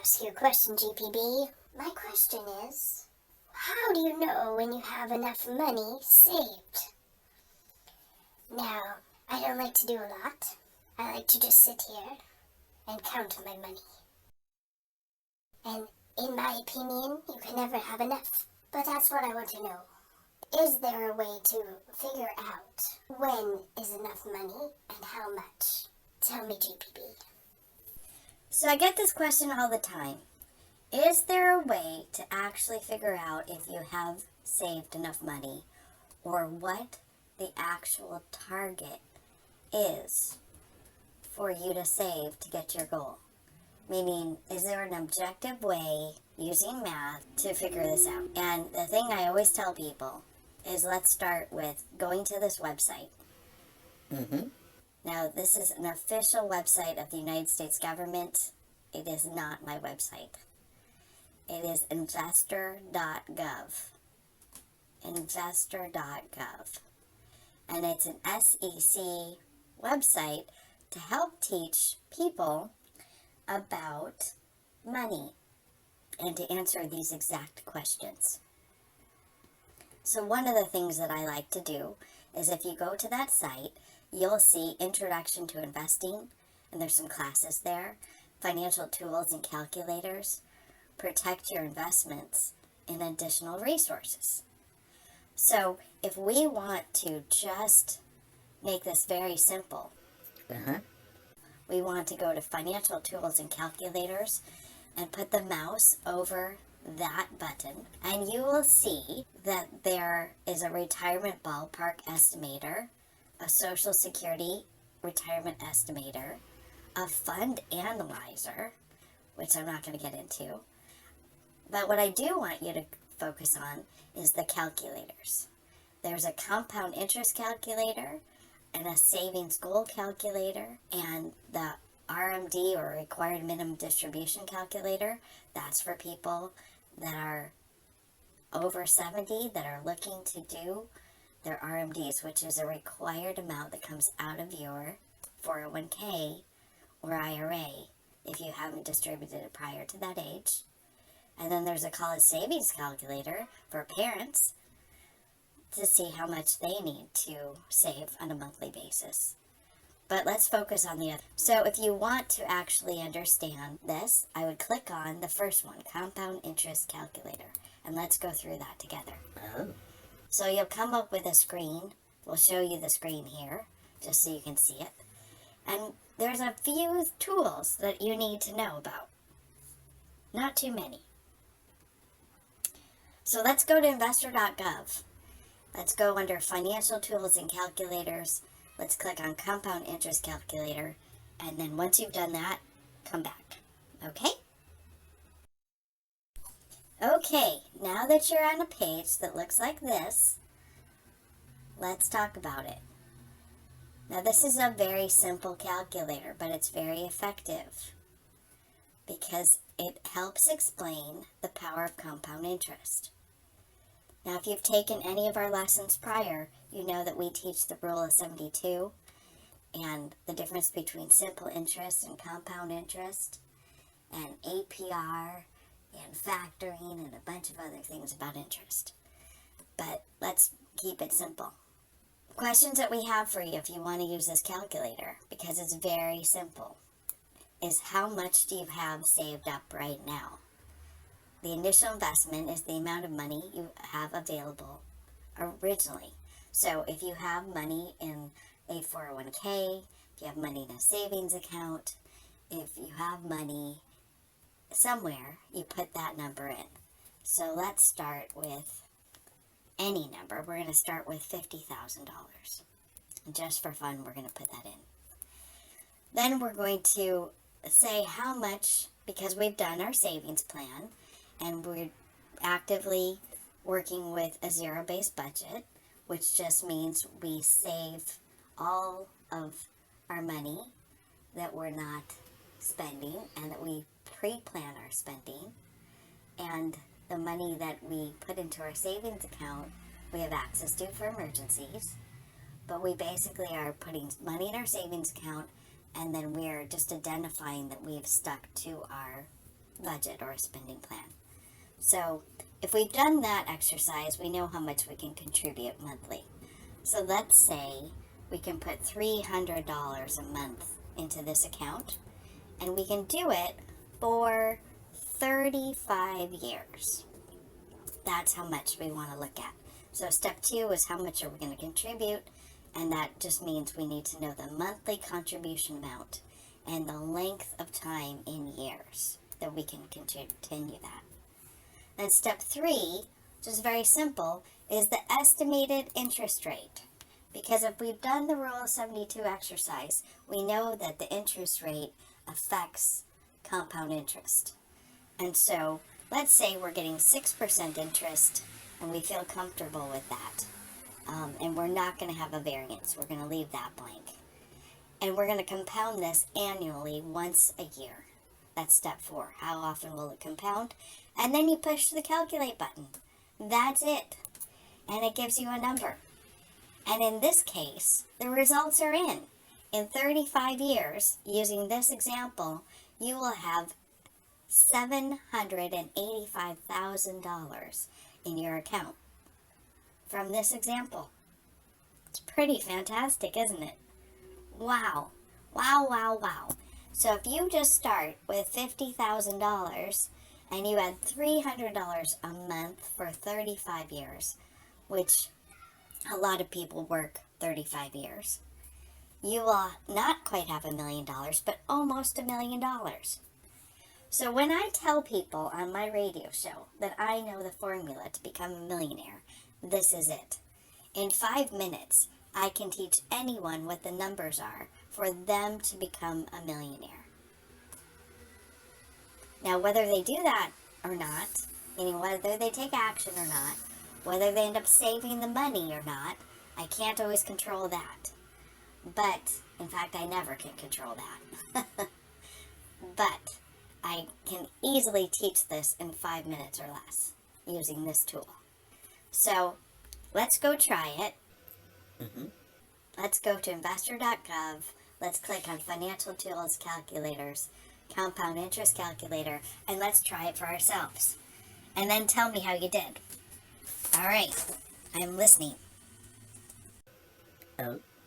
ask you a question, GPB. My question is, how do you know when you have enough money saved? Now, I don't like to do a lot. I like to just sit here and count my money. And in my opinion, you can never have enough. But that's what I want to know. Is there a way to figure out when is enough money and how much? Tell me, GPB. So I get this question all the time. Is there a way to actually figure out if you have saved enough money or what the actual target is for you to save to get your goal? Meaning, is there an objective way using math to figure this out? And the thing I always tell people is let's start with going to this website. Now, this is an official website of the United States government. It is not my website. It is investor.gov. Investor.gov. And it's an SEC website to help teach people about money and to answer these exact questions. So one of the things that I like to do is if you go to that site, you'll see Introduction to Investing, and there's some classes there, financial tools and calculators, protect your investments, and additional resources. So if we want to just make this very simple, we want to go to financial tools and calculators and put the mouse over that button, and you will see that there is a retirement ballpark estimator, a Social Security retirement estimator, a fund analyzer, which I'm not going to get into. But what I do want you to focus on is the calculators. There's a compound interest calculator and a savings goal calculator, and the RMD or required minimum distribution calculator. That's for people that are over 70 that are looking to do their RMDs, which is a required amount that comes out of your 401k or IRA if you haven't distributed it prior to that age. And then there's a college savings calculator for parents to see how much they need to save on a monthly basis. But let's focus on the other. So if you want to actually understand this, I would click on the first one, compound interest calculator, and let's go through that together. So you'll come up with a screen. We'll show you the screen here, just so you can see it. And there's a few tools that you need to know about. Not too many. So let's go to investor.gov. Let's go under financial tools and calculators. Let's click on compound interest calculator. And then once you've done that, come back. Okay? Okay, now that you're on a page that looks like this, let's talk about it. Now this is a very simple calculator, but it's very effective because it helps explain the power of compound interest. Now if you've taken any of our lessons prior, you know that we teach the rule of 72 and the difference between simple interest and compound interest and APR and factoring and a bunch of other things about interest. But let's keep it simple. Questions that we have for you if you want to use this calculator, because it's very simple, is how much do you have saved up right now? The initial investment is the amount of money you have available originally. So if you have money in a 401k, if you have money in a savings account, if you have money somewhere, you put that number in. So let's start with any number. We're going to start with $50,000. Just for fun, we're going to put that in. Then we're going to say how much, because we've done our savings plan and we're actively working with a zero-based budget, which just means we save all of our money that we're not spending and that we pre-plan our spending, and the money that we put into our savings account we have access to for emergencies, but we basically are putting money in our savings account and then we're just identifying that we've stuck to our budget or a spending plan. So if we've done that exercise, we know how much we can contribute monthly. So let's say we can put $300 a month into this account, and we can do it for 35 years. That's how much we want to look at. So step 2 is how much are we going to contribute, and that just means we need to know the monthly contribution amount and the length of time in years that we can continue that. Then step 3, which is very simple, is the estimated interest rate. Because if we've done the Rule of 72 exercise, we know that the interest rate affects compound interest. And so let's say we're getting 6% interest and we feel comfortable with that. And we're not going to have a variance. We're going to leave that blank. And we're going to compound this annually once a year. That's step 4. How often will it compound? And then you push the calculate button. That's it. And it gives you a number. And in this case, the results are in. In 35 years, using this example, you will have $785,000 in your account from this example. It's pretty fantastic, isn't it? Wow. Wow, wow, wow. So if you just start with $50,000 and you add $300 a month for 35 years, which a lot of people work 35 years, you will not quite have $1 million, but almost $1 million. So when I tell people on my radio show that I know the formula to become a millionaire, this is it. In 5 minutes, I can teach anyone what the numbers are for them to become a millionaire. Now, whether they do that or not, meaning whether they take action or not, whether they end up saving the money or not, I can't always control that. But, in fact, I never can control that. But I can easily teach this in 5 minutes or less using this tool. So, let's go try it. Let's go to investor.gov. Let's click on Financial Tools Calculators, Compound Interest Calculator, and let's try it for ourselves. And then tell me how you did. All right, I'm listening. Oh,